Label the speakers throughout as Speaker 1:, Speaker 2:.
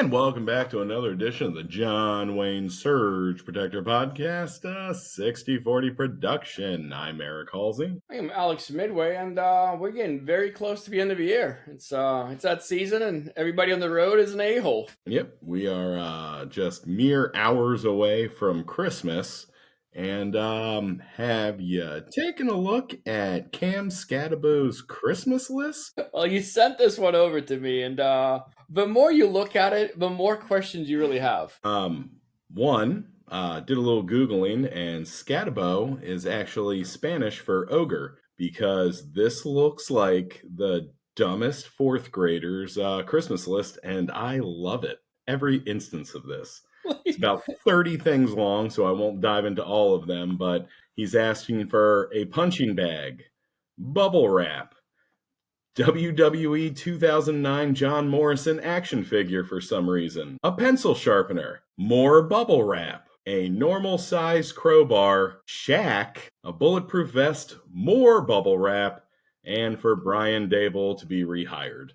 Speaker 1: And welcome back to another edition of the John Wayne Surge Protector Podcast, 60/40 production. I'm Eric Halsey.
Speaker 2: I'm Alex Midway, and we're getting very close to the end of the year. It's that season, and everybody on the road is an a-hole.
Speaker 1: Yep, we are just mere hours away from Christmas. And have you taken a look at Cam Scatabo's Christmas list?
Speaker 2: Well, you sent this one over to me, and the more you look at it, the more questions you really have.
Speaker 1: One, did a little Googling, and Scatabo is actually Spanish for ogre, because this looks like the dumbest fourth grader's Christmas list, and I love it. Every instance of this. It's about 30 things long, so I won't dive into all of them, but he's asking for a punching bag, bubble wrap, WWE 2009 John Morrison action figure for some reason, a pencil sharpener, more bubble wrap, a normal size crowbar, shack, a bulletproof vest, more bubble wrap, and for Brian Dable to be rehired.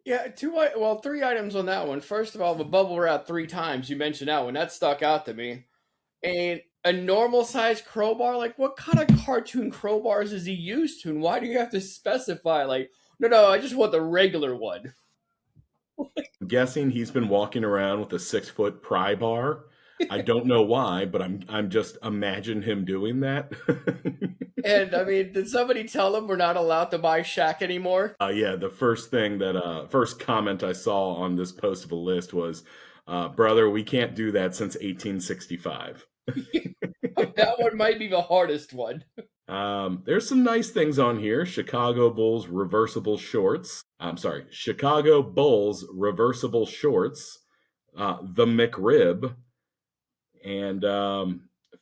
Speaker 2: Yeah, three items on that one. First of all, the bubble wrap 3 times. You mentioned that one. That stuck out to me. And a normal size crowbar? Like, what kind of cartoon crowbars is he used to? And why do you have to specify, like, no, I just want the regular one?
Speaker 1: I'm guessing he's been walking around with a 6-foot pry bar. I don't know why, but I'm just imagine him doing that.
Speaker 2: And I mean, did somebody tell him we're not allowed to buy Shaq anymore?
Speaker 1: Yeah, the first thing that first comment I saw on this post of a list was, brother, we can't do that since 1865.
Speaker 2: That one might be the hardest one.
Speaker 1: There's some nice things on here. Chicago Bulls reversible shorts. Chicago Bulls reversible shorts. The McRib. And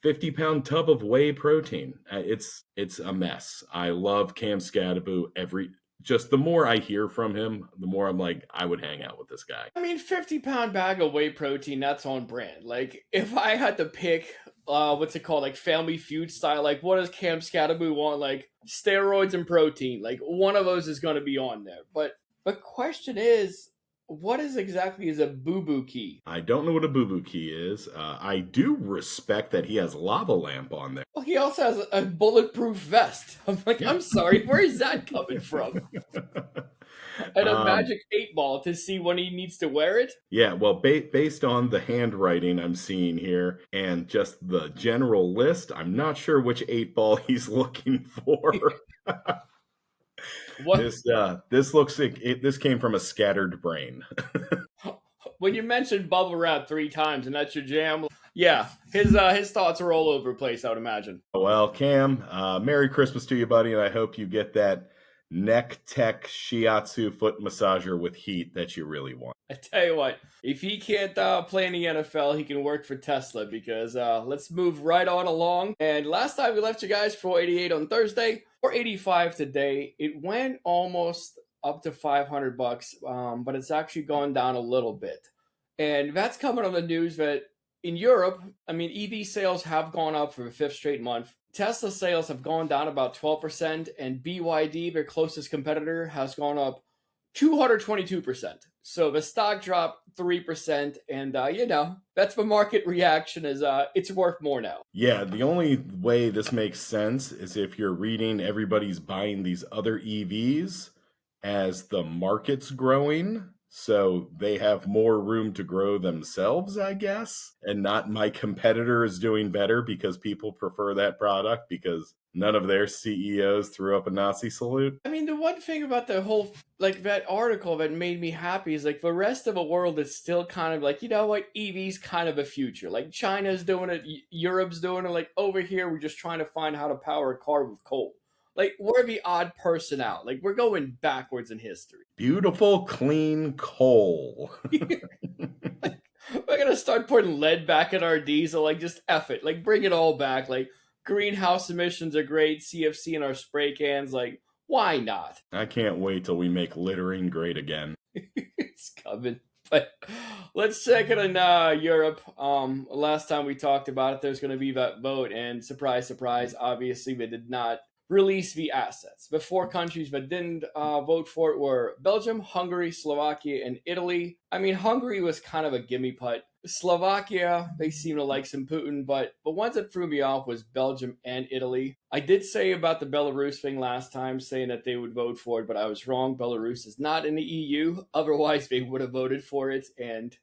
Speaker 1: 50-pound tub of whey protein. It's a mess. I love Cam Scatabo. Just the more I hear from him, the more I'm like, I would hang out with this guy.
Speaker 2: I mean, 50-pound bag of whey protein, that's on brand. Like, if I had to pick, what's it called, like Family Feud style, like what does Cam Scatabo want? Like steroids and protein. Like one of those is going to be on there. But the question is, what is exactly is a boo-boo key?
Speaker 1: I don't know what a boo-boo key is. I do respect that he has lava lamp on there.
Speaker 2: Well, he also has a bulletproof vest. I'm like, I'm sorry, where is that coming from? And a magic 8-ball to see when he needs to wear it?
Speaker 1: Yeah, well, based on the handwriting I'm seeing here and just the general list, I'm not sure which 8-ball he's looking for.
Speaker 2: What?
Speaker 1: This looks like this came from a scattered brain.
Speaker 2: When you mentioned bubble wrap 3 times and that's your jam, yeah, his thoughts are all over the place, I would imagine.
Speaker 1: Well, Cam, Merry Christmas to you, buddy, and I hope you get that neck tech shiatsu foot massager with heat that you really want.
Speaker 2: I tell you what, if he can't play in the NFL, he can work for Tesla, because let's move right on along. And last time we left you guys for 88 on Thursday, or 85 today. It went almost up to $500, but it's actually gone down a little bit. And that's coming on the news that in Europe, I mean, EV sales have gone up for the 5th straight month. Tesla sales have gone down about 12%, and BYD, their closest competitor, has gone up 222%. So the stock dropped 3%, and that's the market reaction. Is it's worth more now.
Speaker 1: Yeah, the only way this makes sense is if you're reading everybody's buying these other EVs as the market's growing, so they have more room to grow themselves, I guess, and not my competitor is doing better because people prefer that product because none of their CEOs threw up a Nazi salute.
Speaker 2: I mean, the one thing about the whole, like, that article that made me happy is, like, the rest of the world is still kind of like, you know what, EV's kind of a future. Like, China's doing it, Europe's doing it. Like, over here, we're just trying to find how to power a car with coal. Like, we're the odd person out. Like, we're going backwards in history.
Speaker 1: Beautiful, clean coal.
Speaker 2: We're going to start putting lead back in our diesel. Like, just F it. Like, bring it all back. Like, greenhouse emissions are great. CFC in our spray cans. Like, why not?
Speaker 1: I can't wait till we make littering great again.
Speaker 2: It's coming. But let's check it in Europe. Last time we talked about it, there's going to be that vote. And surprise, surprise, obviously they did not release the assets. The four countries that didn't vote for it were Belgium, Hungary, Slovakia, and Italy. I mean, Hungary was kind of a gimme putt. Slovakia, they seem to like some Putin, but the ones that threw me off was Belgium and Italy. I did say about the Belarus thing last time, saying that they would vote for it, but I was wrong. Belarus is not in the EU. Otherwise, they would have voted for it. And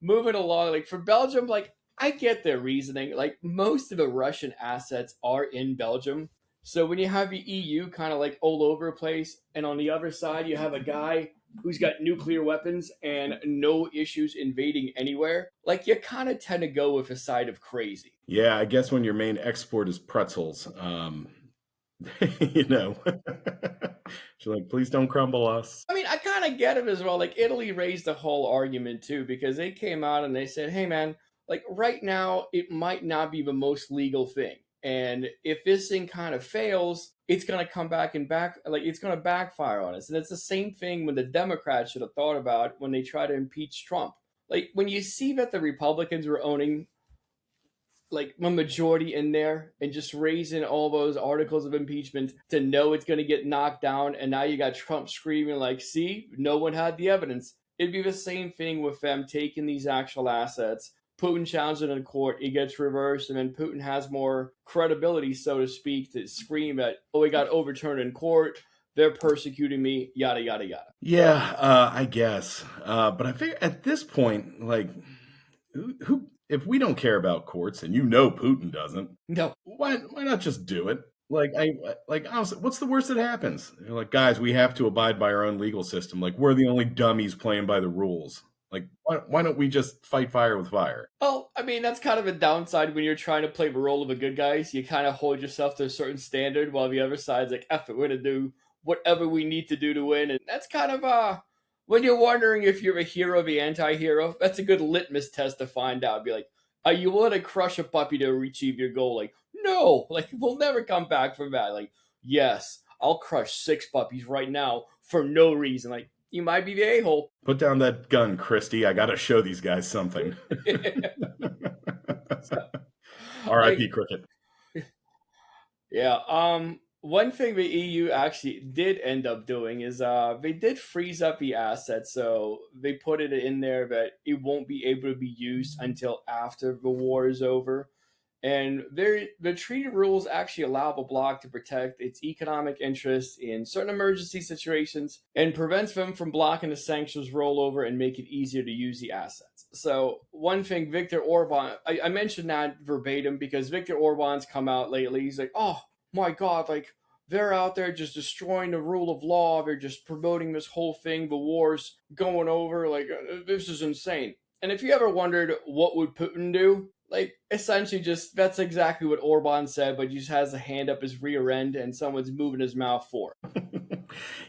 Speaker 2: moving along, like for Belgium, like I get their reasoning. Like most of the Russian assets are in Belgium. So when you have the EU kind of like all over the place, and on the other side you have a guy who's got nuclear weapons and no issues invading anywhere, like you kind of tend to go with a side of crazy.
Speaker 1: Yeah, I guess when your main export is pretzels, you know, she's like, please don't crumble us.
Speaker 2: I mean, I kind of get it as well. Like Italy raised the whole argument too because they came out and they said, "Hey, man, like right now it might not be the most legal thing, and if this thing kind of fails, it's gonna come back and like it's gonna backfire on us." And it's the same thing when the Democrats should have thought about when they try to impeach Trump. Like when you see that the Republicans were owning like a majority in there and just raising all those articles of impeachment to know it's going to get knocked down. And now you got Trump screaming like, see, no one had the evidence. It'd be the same thing with them taking these actual assets. Putin challenges it in court, it gets reversed, and then Putin has more credibility, so to speak, to scream at, oh, it got overturned in court, they're persecuting me, yada, yada, yada.
Speaker 1: Yeah, I guess. But I think at this point, like, who if we don't care about courts, and you know Putin doesn't,
Speaker 2: No.
Speaker 1: why not just do it? Like honestly, what's the worst that happens? You're like, guys, we have to abide by our own legal system. Like, we're the only dummies playing by the rules. Like, why don't we just fight fire with fire?
Speaker 2: Well, I mean, that's kind of a downside when you're trying to play the role of a good guy. So you kind of hold yourself to a certain standard while the other side's like, F it, we're going to do whatever we need to do to win. And that's kind of, when you're wondering if you're a hero or the anti-hero, that's a good litmus test to find out. Be like, are you willing to crush a puppy to achieve your goal? Like, no, like, we'll never come back from that. Like, yes, I'll crush 6 puppies right now for no reason. Like, you might be the a-hole.
Speaker 1: Put down that gun, Christy. I got to show these guys something. R.I.P.
Speaker 2: Like,
Speaker 1: Cricket.
Speaker 2: yeah. One thing the EU actually did end up doing is they did freeze up the assets, so they put it in there that it won't be able to be used until after the war is over. And the treaty rules actually allow the bloc to protect its economic interests in certain emergency situations and prevents them from blocking the sanctions rollover and make it easier to use the assets. So one thing, Viktor Orban, I mentioned that verbatim because Viktor Orban's come out lately. He's like, oh my God, like they're out there just destroying the rule of law. They're just promoting this whole thing. The war's going over. Like, this is insane. And if you ever wondered what would Putin do, like, essentially just, that's exactly what Orban said, but he just has a hand up his rear end and someone's moving his mouth for it.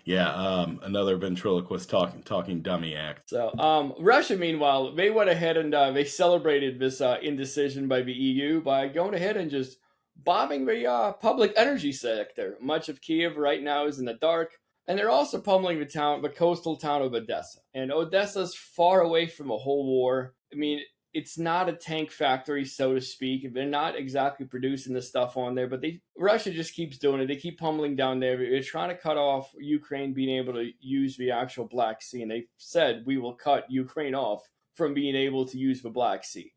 Speaker 1: Yeah, another ventriloquist talking dummy act.
Speaker 2: So, Russia, meanwhile, they went ahead and they celebrated this indecision by the EU by going ahead and just bombing the public energy sector. Much of Kiev right now is in the dark. And they're also pummeling the coastal town of Odessa. And Odessa's far away from a whole war. I mean, it's not a tank factory, so to speak. They're not exactly producing the stuff on there, but Russia just keeps doing it. They keep pummeling down there. They're trying to cut off Ukraine being able to use the actual Black Sea, and they said we will cut Ukraine off from being able to use the Black Sea.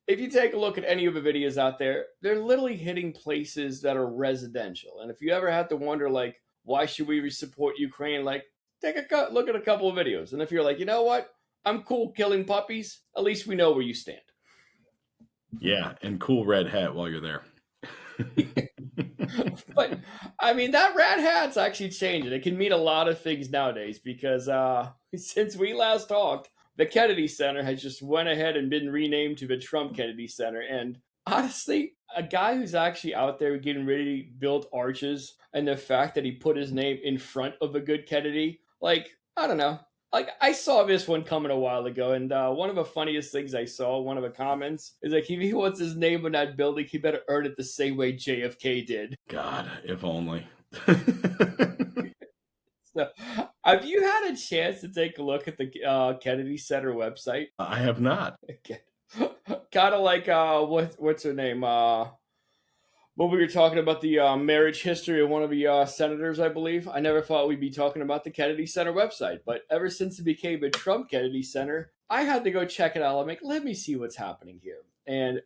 Speaker 2: If you take a look at any of the videos out there, they're literally hitting places that are residential. And if you ever had to wonder, like, why should we support Ukraine? Like, take a look at a couple of videos. And if you're like, you know what? I'm cool killing puppies. At least we know where you stand.
Speaker 1: Yeah, and cool red hat while you're there.
Speaker 2: But, I mean, that red hat's actually changing. It can mean a lot of things nowadays because since we last talked, the Kennedy Center has just went ahead and been renamed to the Trump Kennedy Center. And honestly, a guy who's actually out there getting ready to build arches and the fact that he put his name in front of a good Kennedy, like, I don't know. Like, I saw this one coming a while ago, and one of the funniest things I saw, one of the comments, is like, if he wants his name in that building, he better earn it the same way JFK did.
Speaker 1: God, if only.
Speaker 2: So, have you had a chance to take a look at the Kennedy Center website?
Speaker 1: I have not.
Speaker 2: Okay. Kind of like, what's her name? when we were talking about the marriage history of one of the senators, I believe, I never thought we'd be talking about the Kennedy Center website. But ever since it became a Trump Kennedy Center, I had to go check it out. I'm like, let me see what's happening here. And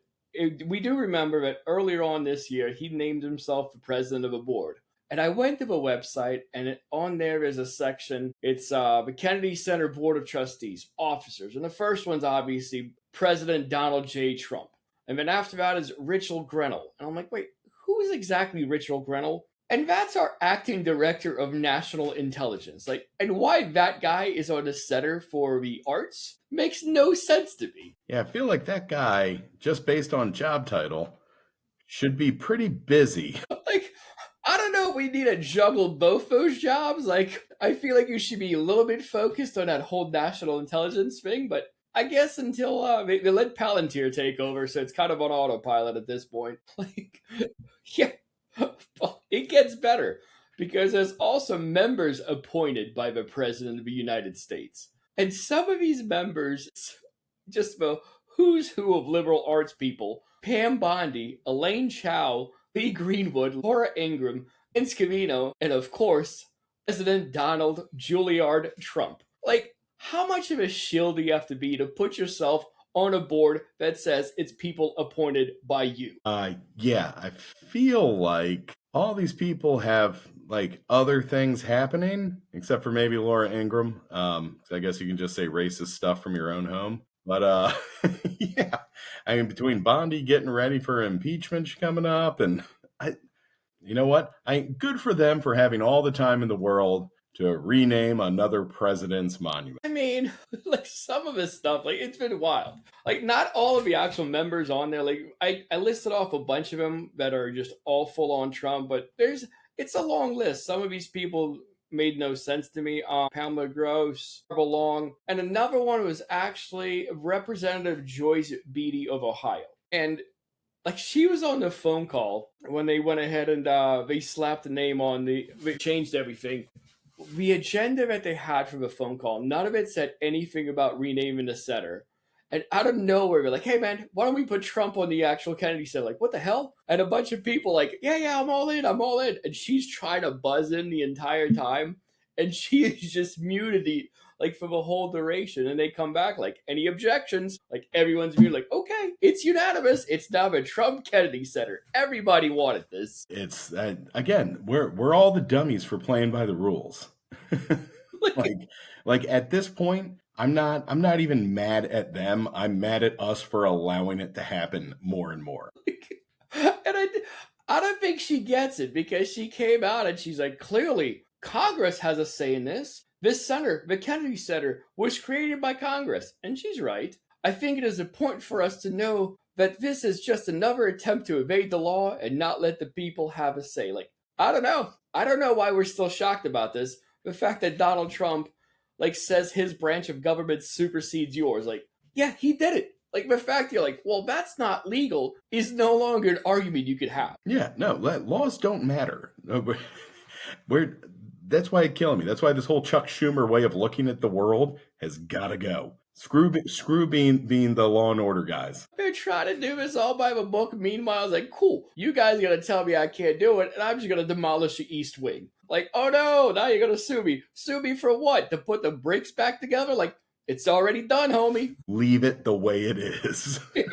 Speaker 2: we do remember that earlier on this year, he named himself the president of a board. And I went to the website, and on there is a section. It's the Kennedy Center Board of Trustees, officers. And the first one's obviously President Donald J. Trump. And then after that is Richard Grenell. And I'm like, wait, who is exactly Richard Grenell? And that's our acting director of national intelligence. Like, and why that guy is on the Center for the Arts makes no sense to me.
Speaker 1: Yeah, I feel like that guy, just based on job title, should be pretty busy.
Speaker 2: Like, I don't know if we need to juggle both those jobs. Like, I feel like you should be a little bit focused on that whole national intelligence thing, but I guess until they let Palantir take over, so it's kind of on autopilot at this point. Like, yeah, it gets better because there's also members appointed by the President of the United States. And some of these members, just the who's who of liberal arts people: Pam Bondi, Elaine Chao, Lee Greenwood, Laura Ingraham, Vince Cavino, and of course, President Donald Juilliard Trump. Like, how much of a shield do you have to be to put yourself on a board that says it's people appointed by you?
Speaker 1: Yeah, I feel like all these people have like other things happening, except for maybe Laura Ingraham. I guess you can just say racist stuff from your own home. But yeah, I mean, between Bondi getting ready for impeachment coming up, and you know what? Good for them for having all the time in the world to rename another president's monument.
Speaker 2: I mean, like some of this stuff, like it's been wild. Like not all of the actual members on there. Like I listed off a bunch of them that are just all full on Trump, but it's a long list. Some of these people made no sense to me. Pamela Gross, Barbara Long, and another one was actually Representative Joyce Beatty of Ohio. And like she was on the phone call when they went ahead and they slapped the name on they changed everything. The agenda that they had for the phone call, none of it said anything about renaming the center. And out of nowhere, they're like, hey man, why don't we put Trump on the actual Kennedy Center? Like, what the hell? And a bunch of people like, yeah, I'm all in. And she's trying to buzz in the entire time. And she is just muted for the whole duration. And they come back like, any objections? Like everyone's muted, like, okay, it's unanimous. It's now the Trump Kennedy Center. Everybody wanted this.
Speaker 1: It's again, we're all the dummies for playing by the rules. like at this point, I'm not even mad at them. I'm mad at us for allowing it to happen more and more.
Speaker 2: And I don't think she gets it because she came out and she's like, clearly Congress has a say in this. This center, the Kennedy Center, was created by Congress. And she's right. I think it is important for us to know that this is just another attempt to evade the law and not let the people have a say. Like, I don't know. I don't know why we're still shocked about this. The fact that Donald Trump, says his branch of government supersedes yours. Like, yeah, he did it. Like, the fact you're like, well, that's not legal is no longer an argument you could have.
Speaker 1: Yeah, no, laws don't matter. No, that's why it's killing me. That's why this whole Chuck Schumer way of looking at the world has got to go. Screw being the law and order guys.
Speaker 2: They're trying to do this all by the book. Meanwhile, I was like, cool, you guys are going to tell me I can't do it, and I'm just going to demolish the East Wing. Like, oh no, now you're going to sue me. Sue me for what? To put the bricks back together? Like, it's already done, homie.
Speaker 1: Leave it the way it is. Yeah.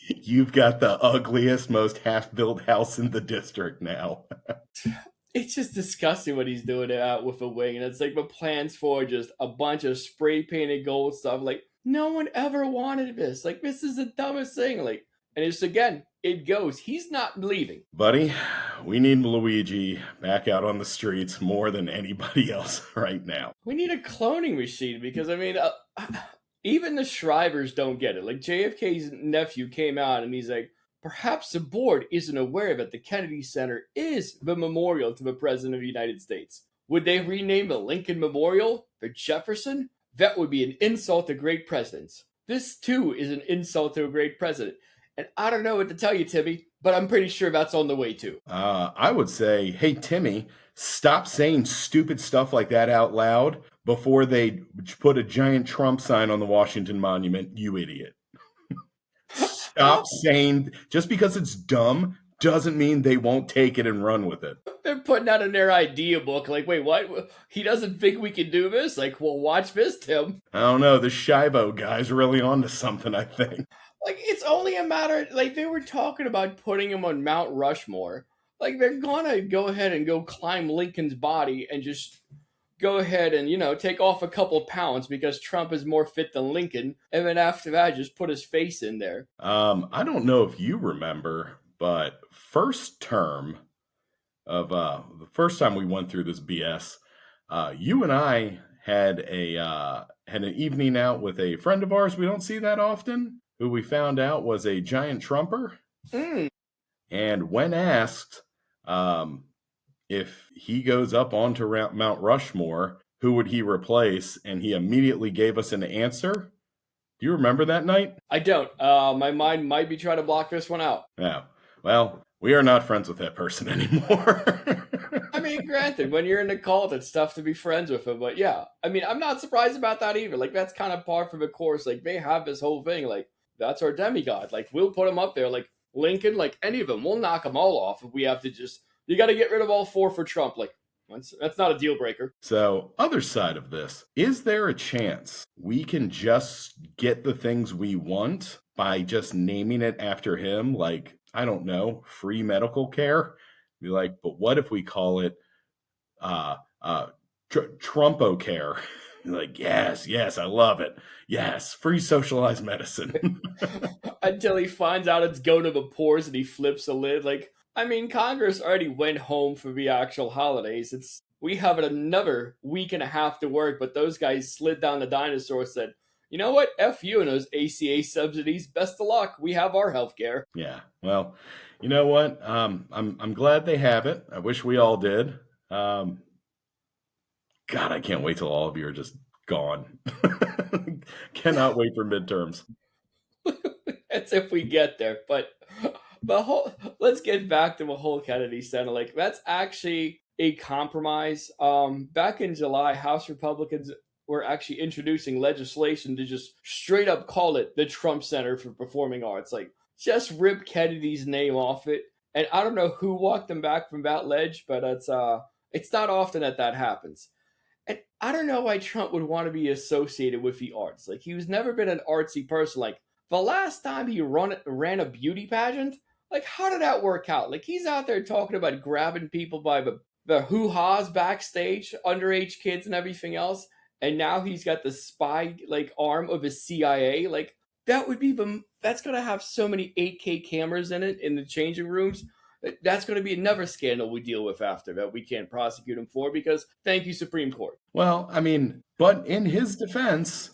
Speaker 1: You've got the ugliest, most half-built house in the district now.
Speaker 2: It's just disgusting what he's doing with the wing. And it's like the plans for just a bunch of spray painted gold stuff. Like, no one ever wanted this. Like, this is the dumbest thing. Like, and it's again, it goes. He's not leaving.
Speaker 1: Buddy, we need Luigi back out on the streets more than anybody else right now.
Speaker 2: We need a cloning machine because, I mean, even the Shrivers don't get it. Like, JFK's nephew came out and he's like, perhaps the board isn't aware that the Kennedy Center is the memorial to the President of the United States. Would they rename the Lincoln Memorial for Jefferson? That would be an insult to great presidents. This, too, is an insult to a great president. And I don't know what to tell you, Timmy, but I'm pretty sure that's on the way, too.
Speaker 1: I would say, hey, Timmy, stop saying stupid stuff like that out loud before they put a giant Trump sign on the Washington Monument, you idiot. Stop saying, just because it's dumb, doesn't mean they won't take it and run with it.
Speaker 2: They're putting out in their idea book, like, wait, what? He doesn't think we can do this? Like, well, watch this, Tim.
Speaker 1: I don't know. The Shivo guy's really onto something, I think.
Speaker 2: Like, it's only a matter, like, they were talking about putting him on Mount Rushmore. Like, they're gonna go ahead and go climb Lincoln's body and just go ahead and, take off a couple pounds because Trump is more fit than Lincoln. And then after that, just put his face in there.
Speaker 1: I don't know if you remember, but first term of the first time we went through this BS, you and I had an evening out with a friend of ours we don't see that often, who we found out was a giant Trumper.
Speaker 2: Mm.
Speaker 1: And when asked if he goes up onto Mount Rushmore, who would he replace? And he immediately gave us an answer. Do you remember that night?
Speaker 2: I don't. My mind might be trying to block this one out.
Speaker 1: Yeah. Well, we are not friends with that person anymore.
Speaker 2: I mean, granted, when you're in the cult, it's tough to be friends with him. But yeah, I mean, I'm not surprised about that either. Like, that's kind of par for the course. Like, they have this whole thing. Like, that's our demigod. Like, we'll put him up there. Like, Lincoln, like, any of them. We'll knock them all off if we have to just... You got to get rid of all four for Trump. Like, that's not a deal breaker.
Speaker 1: So, other side of this, is there a chance we can just get the things we want by just naming it after him? Like, I don't know, free medical care? Be like, but what if we call it Trumpo care? Like, yes, I love it. Yes, free socialized medicine.
Speaker 2: Until he finds out it's going to the pores and he flips a lid. Like, I mean, Congress already went home for the actual holidays. We have another week and a half to work, but those guys slid down the dinosaur and said, you know what? F you and those ACA subsidies. Best of luck. We have our health care.
Speaker 1: Yeah. Well, you know what? I'm glad they have it. I wish we all did. God, I can't wait till all of you are just gone. Cannot wait for midterms.
Speaker 2: That's if we get there. But let's get back to the whole Kennedy Center. Like, that's actually a compromise. Back in July, House Republicans were actually introducing legislation to just straight up call it the Trump Center for Performing Arts. Like, just rip Kennedy's name off it. And I don't know who walked them back from that ledge, but it's not often that happens. And I don't know why Trump would want to be associated with the arts. Like, he's never been an artsy person. Like, the last time he ran a beauty pageant, like, how did that work out? Like, he's out there talking about grabbing people by the hoo-ha's backstage, underage kids and everything else. And now he's got the spy, like, arm of his CIA. Like, that's going to have so many 8K cameras in it in the changing rooms. That's going to be another scandal we deal with after that we can't prosecute him for because thank you, Supreme Court.
Speaker 1: Well, I mean, but in his defense,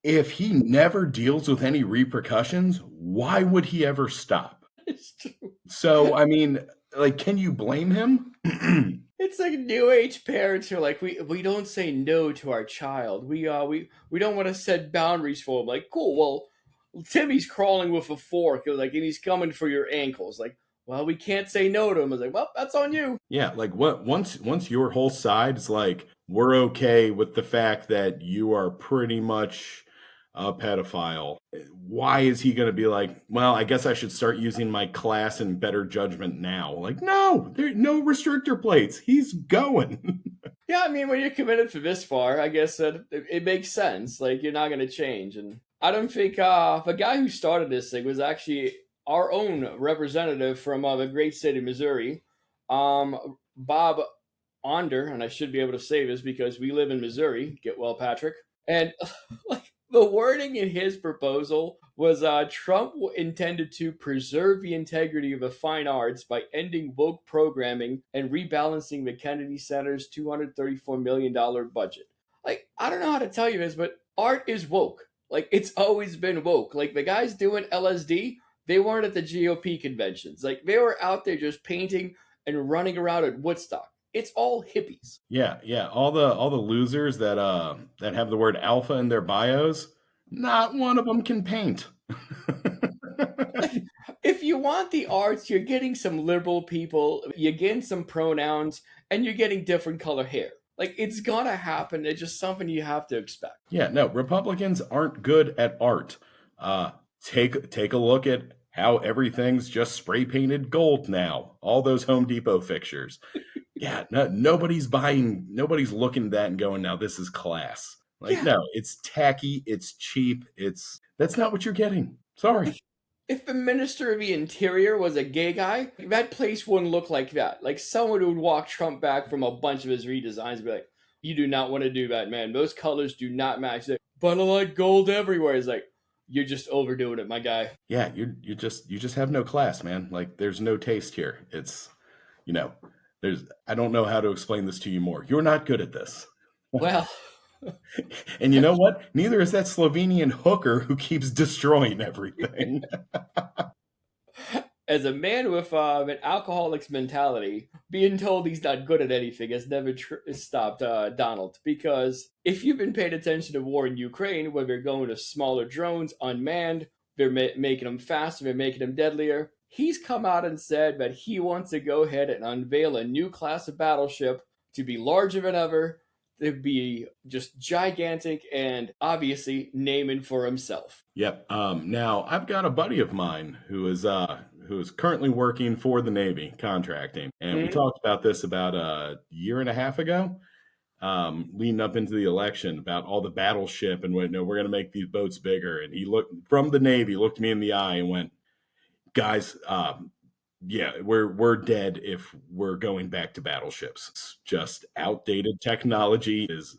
Speaker 1: if he never deals with any repercussions, why would he ever stop?
Speaker 2: It's true.
Speaker 1: So, I mean, like, can you blame him?
Speaker 2: It's like new age parents who are like, we don't say no to our child. We don't want to set boundaries for him. Like, cool, well, Timmy's crawling with a fork, like, and he's coming for your ankles. Like, well, we can't say no to him. I was like, well, that's on you.
Speaker 1: Yeah, like once your whole side is like, we're okay with the fact that you are pretty much a pedophile. Why is he going to be like, well, I guess I should start using my class and better judgment now? Like, no, there's no restrictor plates. He's going.
Speaker 2: Yeah, I mean, when you're committed for this far, I guess that it makes sense. Like, you're not going to change. And I don't think the guy who started this thing was actually our own representative from the great state of Missouri, Bob Onder, and I should be able to say this because we live in Missouri. Get well, Patrick. And like, the wording in his proposal was Trump intended to preserve the integrity of the fine arts by ending woke programming and rebalancing the Kennedy Center's $234 million budget. Like, I don't know how to tell you this, but art is woke. Like, it's always been woke. Like, the guys doing LSD, they weren't at the GOP conventions. Like, they were out there just painting and running around at Woodstock. It's all hippies.
Speaker 1: Yeah. All the losers that have the word alpha in their bios, not one of them can paint.
Speaker 2: If you want the arts, you're getting some liberal people, you're getting some pronouns, and you're getting different color hair. Like, it's gonna happen. It's just something you have to expect.
Speaker 1: Yeah, no, Republicans aren't good at art. Take a look at how everything's just spray painted gold now. All those Home Depot fixtures. Yeah, nobody's looking at that and going, now this is class. Like,
Speaker 2: Yeah,
Speaker 1: no, it's tacky, it's cheap, that's not what you're getting. Sorry.
Speaker 2: like if the Minister of the Interior was a gay guy, that place wouldn't look like that. Like someone who would walk Trump back from a bunch of his redesigns and be like, "You do not want to do that, man. Those colors do not match." Like, but I like gold everywhere. It's like you're just overdoing it, my guy.
Speaker 1: Yeah, you just have no class, man. Like there's no taste here. It's you know, there's I don't know how to explain this to you more. You're not good at this.
Speaker 2: Well,
Speaker 1: And you know what? Neither is that Slovenian hooker who keeps destroying everything.
Speaker 2: as a man with an alcoholic's mentality, being told he's not good at anything has never stopped Donald. Because if you've been paying attention to war in Ukraine, where they're going to smaller drones, unmanned, they're making them faster, they're making them deadlier. He's come out and said that he wants to go ahead and unveil a new class of battleship to be larger than ever, to be just gigantic, and obviously naming for himself.
Speaker 1: Yep. Now I've got a buddy of mine who is currently working for the Navy contracting, and we
Speaker 2: Mhm.
Speaker 1: talked about this about a year and a half ago, leading up into the election about all the battleship and what. No, we're going to make these boats bigger. And he looked from the Navy, looked me in the eye, and went, "Guys, yeah, we're dead if we're going back to battleships. It's just outdated technology. It is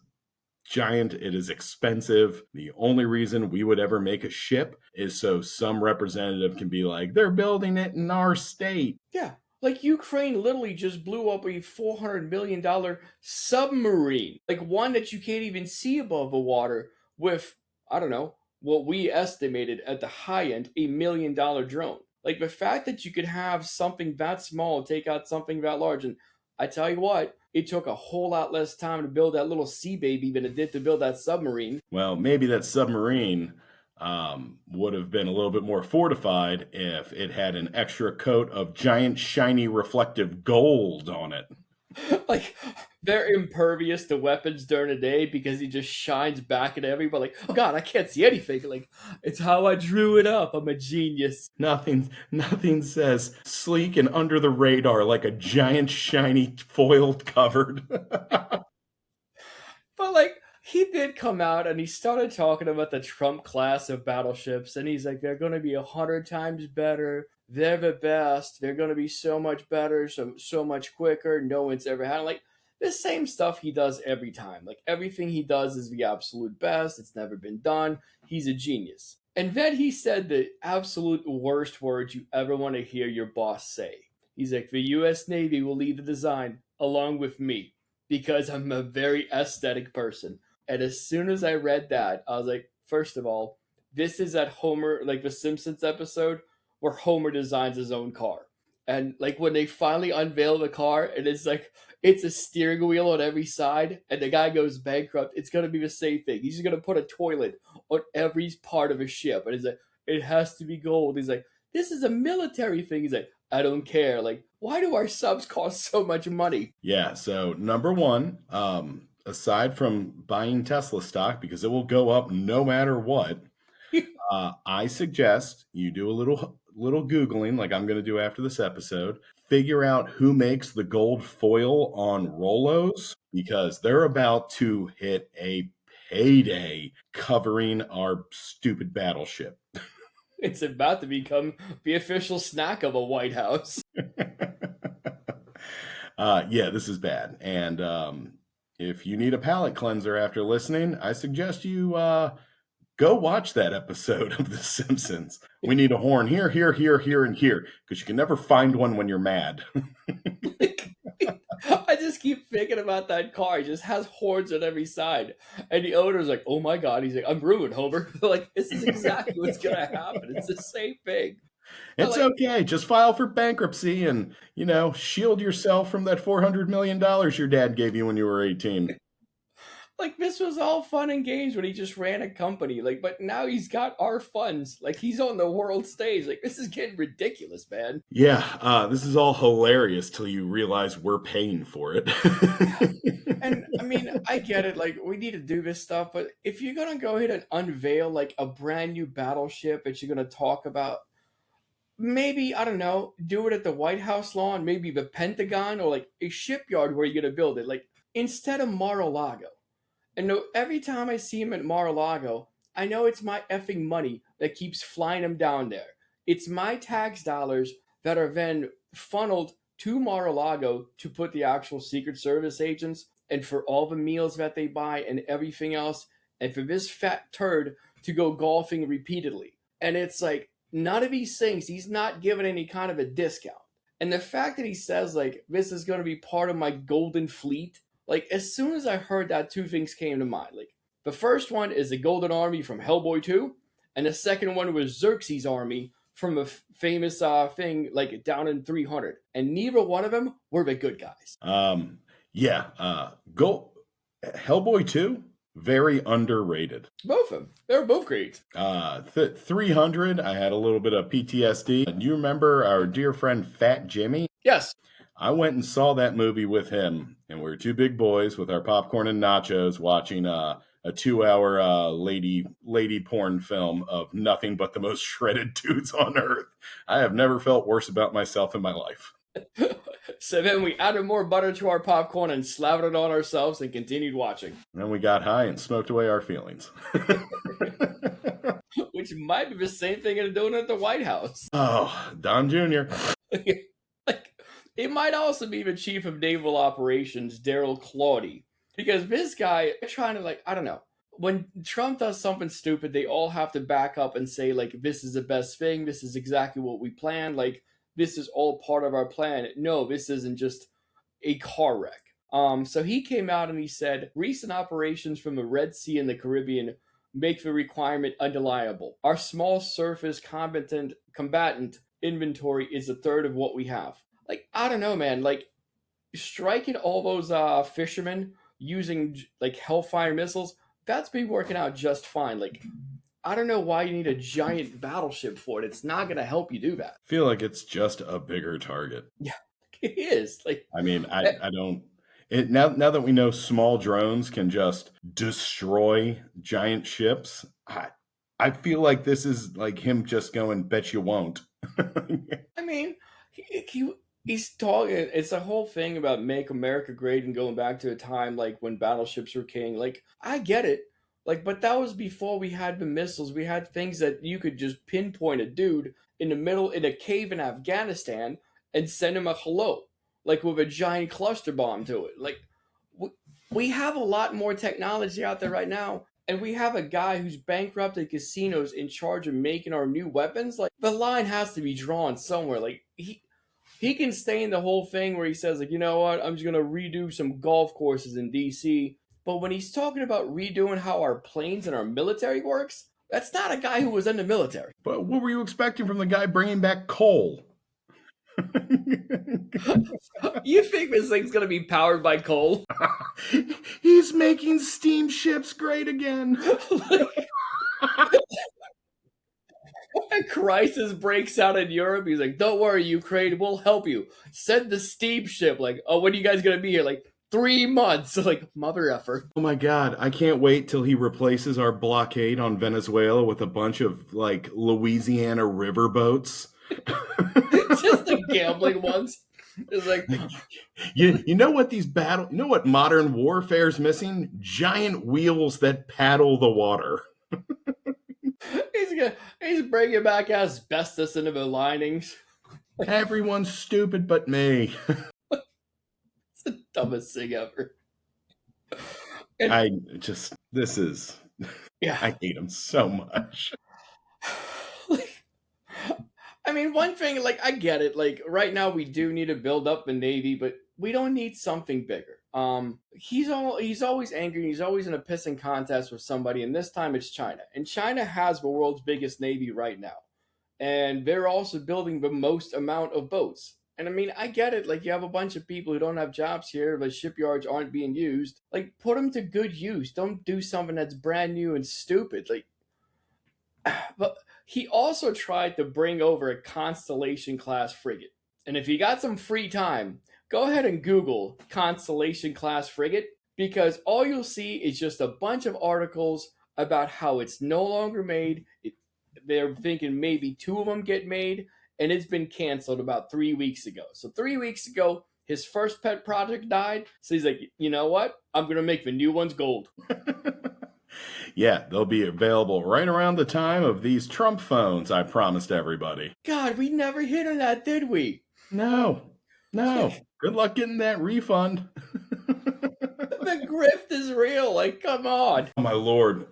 Speaker 1: giant, it is expensive. The only reason we would ever make a ship is so some representative can be like, they're building it in our state."
Speaker 2: Yeah, like Ukraine literally just blew up a $400 million submarine, like one that you can't even see above the water with, I don't know, what we estimated at the high end, $1 million drone. Like the fact that you could have something that small take out something that large. And I tell you what, it took a whole lot less time to build that little sea baby than it did to build that submarine.
Speaker 1: Well, maybe that submarine would have been a little bit more fortified if it had an extra coat of giant, shiny, reflective gold on it.
Speaker 2: Like they're impervious to weapons during the day because he just shines back at everybody. Like, oh god, I can't see anything. Like, it's how I drew it up. I'm a genius.
Speaker 1: Nothing says sleek and under the radar like a giant, shiny, foiled covered.
Speaker 2: But like, he did come out and he started talking about the Trump class of battleships, and he's like, they're going to be 100 times better. They're the best. They're going to be so much better, so much quicker. No one's ever had like the same stuff he does every time. Like everything he does is the absolute best. It's never been done. He's a genius. And then he said the absolute worst words you ever want to hear your boss say. He's like, the U.S. Navy will lead the design along with me because I'm a very aesthetic person. And as soon as I read that, I was like, first of all, this is at Homer, like the Simpsons episode where Homer designs his own car. And like when they finally unveil the car and it's like, it's a steering wheel on every side and the guy goes bankrupt, it's going to be the same thing. He's just going to put a toilet on every part of a ship. And he's like, it has to be gold. He's like, this is a military thing. He's like, I don't care. Like, why do our subs cost so much money?
Speaker 1: Yeah, so number one, aside from buying Tesla stock, because it will go up no matter what, I suggest you do a little Googling, like I'm going to do after this episode. Figure out who makes the gold foil on Rolos, because they're about to hit a payday covering our stupid battleship.
Speaker 2: It's about to become the official snack of a White House.
Speaker 1: Yeah, this is bad. And if you need a palate cleanser after listening, I suggest you go watch that episode of The Simpsons. We need a horn here, here, here, here, and here, because you can never find one when you're mad.
Speaker 2: Like, I just keep thinking about that car. It just has horns on every side. And the owner's like, oh my God. He's like, I'm ruined, Homer. Like, this is exactly what's going to happen. It's the same thing. But
Speaker 1: It's
Speaker 2: like,
Speaker 1: okay. Just file for bankruptcy and, shield yourself from that $400 million your dad gave you when you were 18.
Speaker 2: like this was all fun and games when he just ran a company. Like, but now he's got our funds. Like, he's on the world stage. Like, this is getting ridiculous, man.
Speaker 1: Yeah, this is all hilarious till you realize we're paying for it.
Speaker 2: And I mean, I get it. Like, we need to do this stuff, but if you're gonna go ahead and unveil like a brand new battleship that you're gonna talk about, maybe, I don't know, do it at the White House lawn, maybe the Pentagon, or like a shipyard where you're gonna build it, like instead of Mar-a-Lago. And no, every time I see him at Mar-a-Lago, I know it's my effing money that keeps flying him down there. It's my tax dollars that are then funneled to Mar-a-Lago to put the actual Secret Service agents and for all the meals that they buy and everything else, and for this fat turd to go golfing repeatedly. And it's like, none of these things, he's not giving any kind of a discount. And the fact that he says, like, this is going to be part of my golden fleet, like, as soon as I heard that, two things came to mind. Like, the first one is the Golden Army from Hellboy 2, and the second one was Xerxes' army from a famous thing, like, down in 300. And neither one of them were the good guys.
Speaker 1: Yeah. Go Hellboy 2, very underrated.
Speaker 2: Both of them. They were both great.
Speaker 1: 300, I had a little bit of PTSD. Do you remember our dear friend Fat Jimmy?
Speaker 2: Yes.
Speaker 1: I went and saw that movie with him, and we were two big boys with our popcorn and nachos watching a 2-hour lady porn film of nothing but the most shredded dudes on earth. I have never felt worse about myself in my life.
Speaker 2: So then we added more butter to our popcorn and slathered it on ourselves and continued watching.
Speaker 1: And we got high and smoked away our feelings.
Speaker 2: Which might be the same thing as doing at the White House.
Speaker 1: Oh, Don Jr.
Speaker 2: Like, it might also be the chief of naval operations, Daryl Claudy. Because this guy, trying to, like, I don't know. When Trump does something stupid, they all have to back up and say, like, this is the best thing. This is exactly what we planned. Like, this is all part of our plan. No, this isn't just a car wreck. So he came out and he said, recent operations from the Red Sea and the Caribbean make the requirement undeniable. Our small surface combatant inventory is a third of what we have. Like, I don't know, man. Like, striking all those fishermen using, like, Hellfire missiles, that's been working out just fine. Like, I don't know why you need a giant battleship for it. It's not going to help you do that.
Speaker 1: I feel like it's just a bigger target.
Speaker 2: Yeah, it is. Like,
Speaker 1: I mean, I don't. Now that we know small drones can just destroy giant ships, I feel like this is like him just going, bet you won't.
Speaker 2: I mean, he's talking. It's a whole thing about make America great and going back to a time like when battleships were king. Like, I get it. Like, but that was before we had the missiles. We had things that you could just pinpoint a dude in the middle in a cave in Afghanistan and send him a hello, like with a giant cluster bomb to it. Like, we have a lot more technology out there right now, and we have a guy who's bankrupted casinos in charge of making our new weapons. Like, the line has to be drawn somewhere. Like, he can stay in the whole thing where he says, like, you know what, I'm just gonna redo some golf courses in DC. But when he's talking about redoing how our planes and our military works, that's not a guy who was in the military.
Speaker 1: But what were you expecting from the guy bringing back coal?
Speaker 2: You think this thing's going to be powered by coal?
Speaker 1: He's making steamships great again.
Speaker 2: A crisis breaks out in Europe. He's like, don't worry, Ukraine, we'll help you. Send the steamship. Like, oh, when are you guys going to be here? Like, 3 months. Like, mother effer.
Speaker 1: Oh my God, I can't wait till he replaces our blockade on Venezuela with a bunch of, like, Louisiana riverboats.
Speaker 2: Just the gambling ones. It's like,
Speaker 1: you know what you know what modern warfare's missing? Giant wheels that paddle the water.
Speaker 2: he's bringing back asbestos into the linings.
Speaker 1: Everyone's stupid but me.
Speaker 2: It's the dumbest thing ever.
Speaker 1: And,
Speaker 2: yeah.
Speaker 1: I hate him so much.
Speaker 2: I mean, one thing, like, I get it. Like, right now we do need to build up the Navy, but we don't need something bigger. He's always angry. He's always in a pissing contest with somebody, and this time it's China. And China has the world's biggest Navy right now. And they're also building the most amount of boats. And I mean, I get it. Like, you have a bunch of people who don't have jobs here, but shipyards aren't being used. Like, put them to good use. Don't do something that's brand new and stupid. Like, but he also tried to bring over a Constellation class frigate. And if you got some free time, go ahead and Google Constellation class frigate, because all you'll see is just a bunch of articles about how it's no longer made. They're thinking maybe 2 of them get made, and it's been canceled about 3 weeks ago. So 3 weeks ago, his first pet project died. So he's like, you know what? I'm gonna make the new ones gold.
Speaker 1: Yeah, they'll be available right around the time of these Trump phones I promised everybody.
Speaker 2: God, we never hit on that, did we?
Speaker 1: No, no. Good luck getting that refund.
Speaker 2: The grift is real. Like, come on.
Speaker 1: My lord.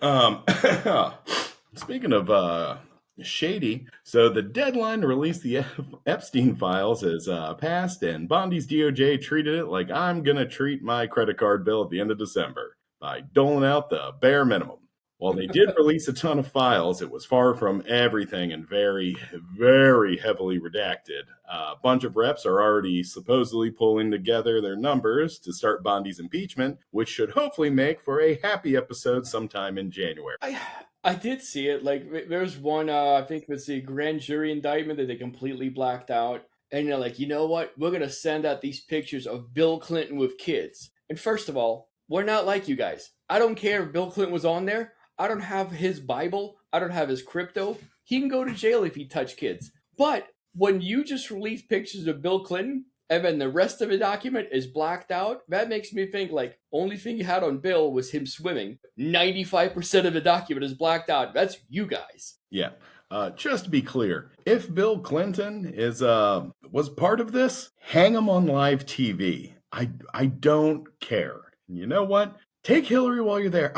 Speaker 1: Speaking of shady, so the deadline to release the Epstein files has passed, and Bondi's DOJ treated it like I'm going to treat my credit card bill at the end of December by doling out the bare minimum. While they did release a ton of files, it was far from everything and very, very heavily redacted. A bunch of reps are already supposedly pulling together their numbers to start Bondi's impeachment, which should hopefully make for a happy episode sometime in January.
Speaker 2: I did see it. Like, there's one, I think it's the grand jury indictment that they completely blacked out. And they're like, you know what? We're going to send out these pictures of Bill Clinton with kids. And first of all, we're not like you guys. I don't care if Bill Clinton was on there. I don't have his Bible. I don't have his crypto. He can go to jail if he touched kids. But when you just release pictures of Bill Clinton and then the rest of the document is blacked out, that makes me think like only thing you had on Bill was him swimming. 95% of the document is blacked out. That's you guys.
Speaker 1: Yeah. Just to be clear, if Bill Clinton was part of this, hang him on live TV. I don't care. You know what? Take Hillary while you're there.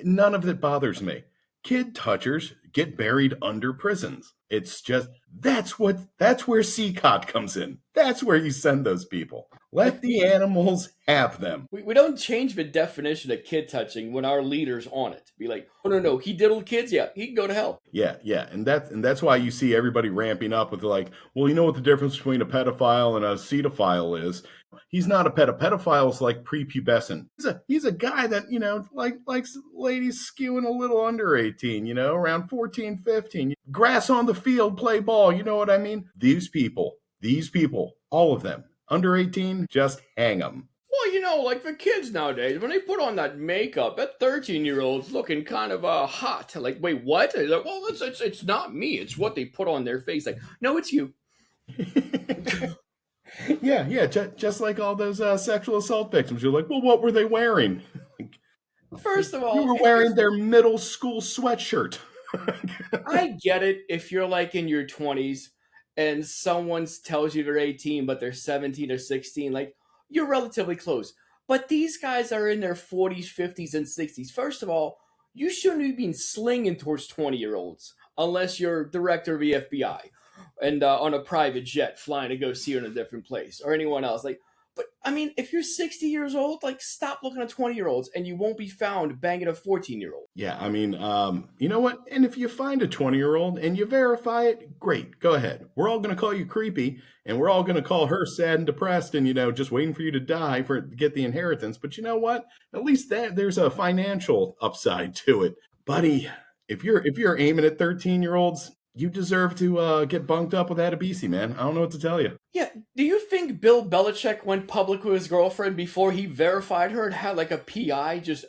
Speaker 1: None of it bothers me. Kid touchers get buried under prisons. It's just that's where CCOT comes in. That's where you send those people. Let the animals have them.
Speaker 2: We don't change the definition of kid touching when our leader's on it. Be like, oh no, he diddled kids. Yeah, he can go to hell.
Speaker 1: Yeah, and that's why you see everybody ramping up with like, well, you know what the difference between a pedophile and a cedophile is? He's not a pedophile. Pedophile is like prepubescent. He's a guy that, likes ladies skewing a little under 18, around 14, 15. Grass on the field, play ball, you know what I mean? These people, all of them, under 18, just hang them.
Speaker 2: Well, like the kids nowadays, when they put on that makeup, that 13-year-old's looking kind of hot. Like, wait, what? They're like, well, it's not me. It's what they put on their face. Like, no, it's you.
Speaker 1: Yeah, just like all those sexual assault victims. You're like, well, what were they wearing?
Speaker 2: First of all,
Speaker 1: you were wearing their middle school sweatshirt.
Speaker 2: I get it if you're like in your 20s and someone tells you they're 18, but they're 17 or 16. Like, you're relatively close. But these guys are in their 40s, 50s, and 60s. First of all, you shouldn't be slinging towards 20-year-olds unless you're director of the FBI and on a private jet flying to go see her in a different place or anyone else. Like, but I mean, if you're 60 years old, like, stop looking at 20-year-olds and you won't be found banging a 14-year-old.
Speaker 1: Yeah, I mean, you know what? And if you find a 20-year-old and you verify it, great, go ahead. We're all going to call you creepy, and we're all going to call her sad and depressed and, just waiting for you to die to get the inheritance. But you know what? At least there's a financial upside to it. Buddy, if you're aiming at 13-year-olds, you deserve to get bunked up with Adebisi, man. I don't know what to tell you.
Speaker 2: Yeah, do you think Bill Belichick went public with his girlfriend before he verified her and had like a PI just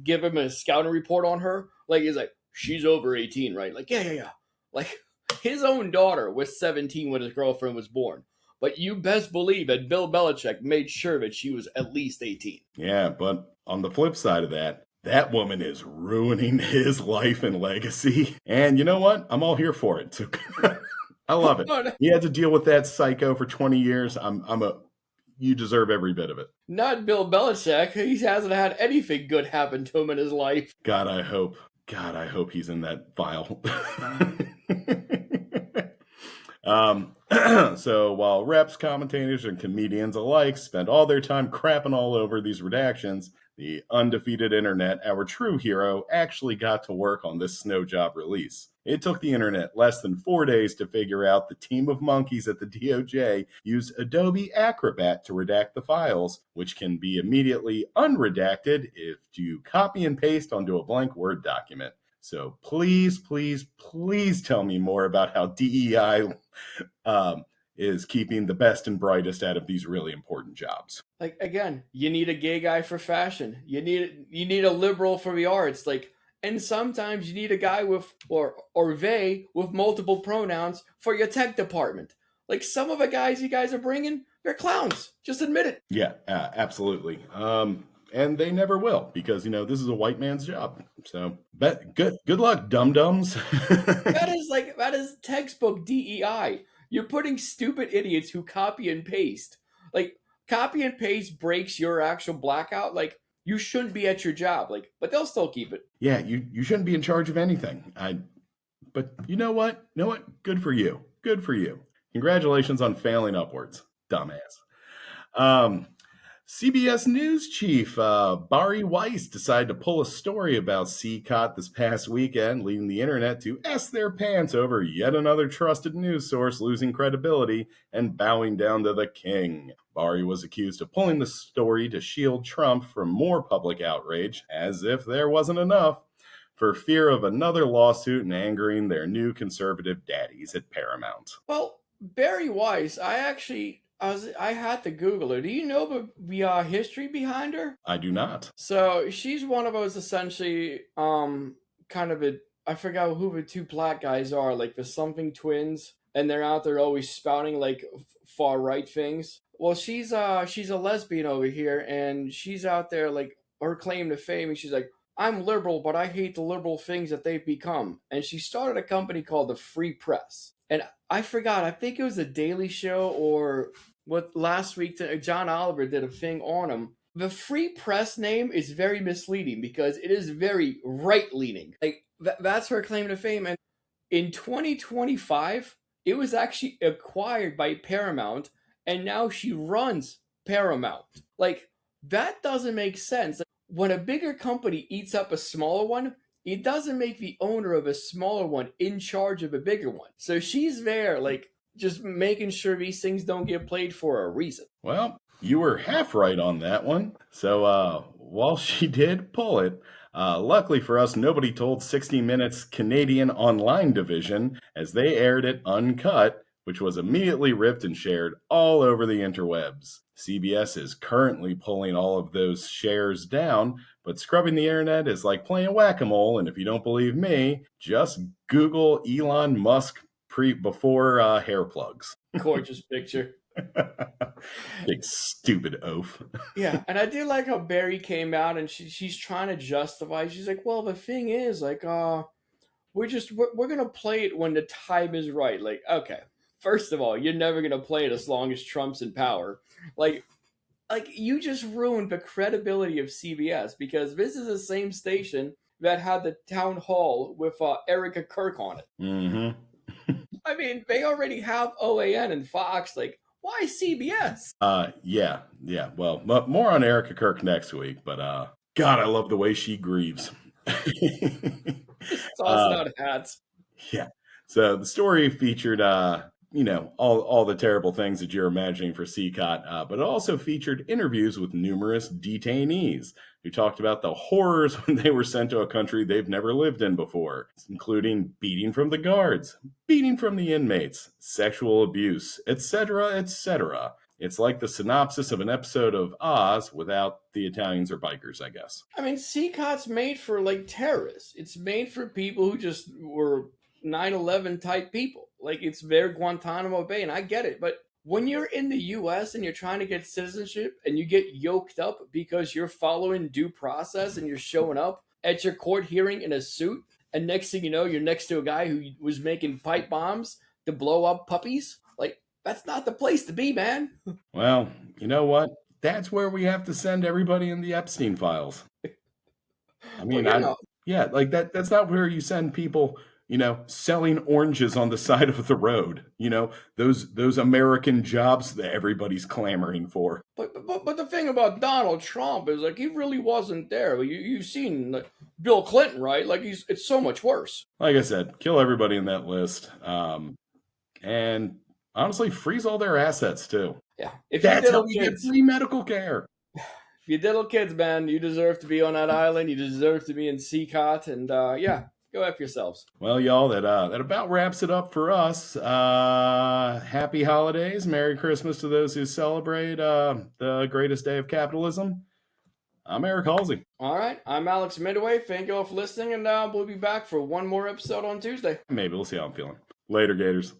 Speaker 2: give him a scouting report on her? Like, he's like, she's over 18, right? Like, yeah. Like, his own daughter was 17 when his girlfriend was born. But you best believe that Bill Belichick made sure that she was at least 18.
Speaker 1: Yeah, but on the flip side of that woman is ruining his life and legacy. And you know what? I'm all here for it. So I love it. No. He had to deal with that psycho for 20 years. You deserve every bit of it.
Speaker 2: Not Bill Belichick. He hasn't had anything good happen to him in his life.
Speaker 1: God, I hope he's in that file. So while reps, commentators, and comedians alike spend all their time crapping all over these redactions, the undefeated internet, our true hero, actually got to work on this snow job release. It took the internet less than 4 days to figure out the team of monkeys at the DOJ used Adobe Acrobat to redact the files, which can be immediately unredacted if you copy and paste onto a blank Word document. So please tell me more about how DEI is keeping the best and brightest out of these really important jobs.
Speaker 2: Like, again, you need a gay guy for fashion. You need a liberal for the arts. Like, and sometimes you need a guy with or they with multiple pronouns for your tech department. Like some of the guys you guys are bringing, they're clowns. Just admit it.
Speaker 1: Yeah, absolutely. And they never will because this is a white man's job. So, good luck, dum dums.
Speaker 2: That is textbook DEI. You're putting stupid idiots who copy and paste. Like copy and paste breaks your actual blackout. Like you shouldn't be at your job. Like, but they'll still keep it.
Speaker 1: Yeah, you shouldn't be in charge of anything. But you know what? Good for you. Good for you. Congratulations on failing upwards, dumbass. Um, CBS News chief Bari Weiss decided to pull a story about CCOT this past weekend, leading the internet to S their pants over yet another trusted news source losing credibility and bowing down to the king. Bari was accused of pulling the story to shield Trump from more public outrage, as if there wasn't enough, for fear of another lawsuit and angering their new conservative daddies at Paramount.
Speaker 2: Well, Barry Weiss, I had to Google her. Do you know the history behind her?
Speaker 1: I do not.
Speaker 2: So she's one of those essentially kind of a I forgot who the two black guys are, like the something twins, and they're out there always spouting like far right things. Well, she's a lesbian over here, and she's out there like her claim to fame, and she's like, I'm liberal, but I hate the liberal things that they've become. And she started a company called the Free Press. And I forgot, I think it was a Daily Show or what last week John Oliver did a thing on him. The Free Press name is very misleading because it is very right leaning. Like that's her claim to fame. And in 2025, it was actually acquired by Paramount, and now she runs Paramount. Like that doesn't make sense. When a bigger company eats up a smaller one, it doesn't make the owner of a smaller one in charge of a bigger one. So she's there, like, just making sure these things don't get played for a reason.
Speaker 1: Well, you were half right on that one. So while she did pull it, luckily for us, nobody told 60 Minutes Canadian online division as they aired it uncut, which was immediately ripped and shared all over the interwebs. CBS is currently pulling all of those shares down, but scrubbing the internet is like playing whack-a-mole, and if you don't believe me, just Google Elon Musk before hair plugs.
Speaker 2: Gorgeous picture.
Speaker 1: Big stupid oaf.
Speaker 2: Yeah, and I do like how Barry came out and she's trying to justify. She's like, well, the thing is, like, we're gonna play it when the time is right. Like, okay, first of all, you're never gonna play it as long as Trump's in power. Like you just ruined the credibility of CBS because this is the same station that had the town hall with Erica Kirk on it.
Speaker 1: Mm-hmm.
Speaker 2: I mean, they already have OAN and Fox. Like, why CBS?
Speaker 1: Yeah. Well, more on Erica Kirk next week, but God, I love the way she grieves.
Speaker 2: Just tossing out hats.
Speaker 1: Yeah. So the story featured, all the terrible things that you're imagining for CCOT, but it also featured interviews with numerous detainees who talked about the horrors when they were sent to a country they've never lived in before, including beating from the guards, beating from the inmates, sexual abuse, etc., etc. It's like the synopsis of an episode of Oz without the Italians or bikers, I guess.
Speaker 2: I mean, CCOT's made for, like, terrorists. It's made for people who just were 9/11 type people. Like, it's their Guantanamo Bay, and I get it. But when you're in the U.S. and you're trying to get citizenship and you get yoked up because you're following due process and you're showing up at your court hearing in a suit, and next thing you know, you're next to a guy who was making pipe bombs to blow up puppies, like, that's not the place to be, man.
Speaker 1: Well, you know what? That's where we have to send everybody in the Epstein files. I mean, yeah, like that's not where you send people, selling oranges on the side of the road. Those American jobs that everybody's clamoring for.
Speaker 2: But the thing about Donald Trump is, like, he really wasn't there. You've seen, like, Bill Clinton, right? Like, it's so much worse.
Speaker 1: Like I said, kill everybody in that list. And honestly, freeze all their assets too.
Speaker 2: Yeah.
Speaker 1: That's how we get free medical care.
Speaker 2: If you diddle kids, man, you deserve to be on that island. You deserve to be in CCOT. And yeah, go F yourselves.
Speaker 1: Well, y'all, that about wraps it up for us. Happy holidays. Merry Christmas to those who celebrate the greatest day of capitalism. I'm Eric Halsey.
Speaker 2: All right, I'm Alex Midway. Thank you all for listening, and we'll be back for one more episode on Tuesday.
Speaker 1: Maybe we'll see how I'm feeling. Later, Gators.